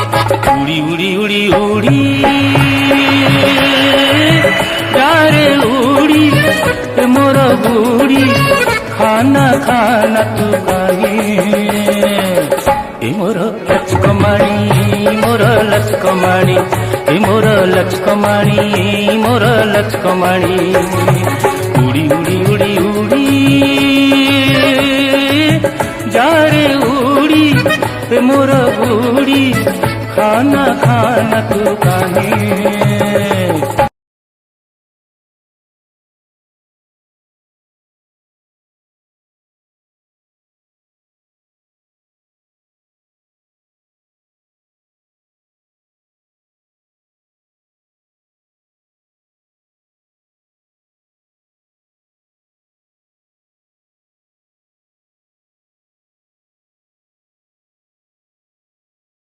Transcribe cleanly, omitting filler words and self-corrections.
उड़ी उड़ी उड़ी उड़ी जारे उड़ी मोर गुड़ी खाना खाना तू कहीं मोर लचकमाणी मोर लचकमाणी मोर लचकमाणी मोर लचकमाणी उड़ी उड़ी उड़ी उड़ी जारे उड़ी मोर गुड़ी खाना खाना तू कहीं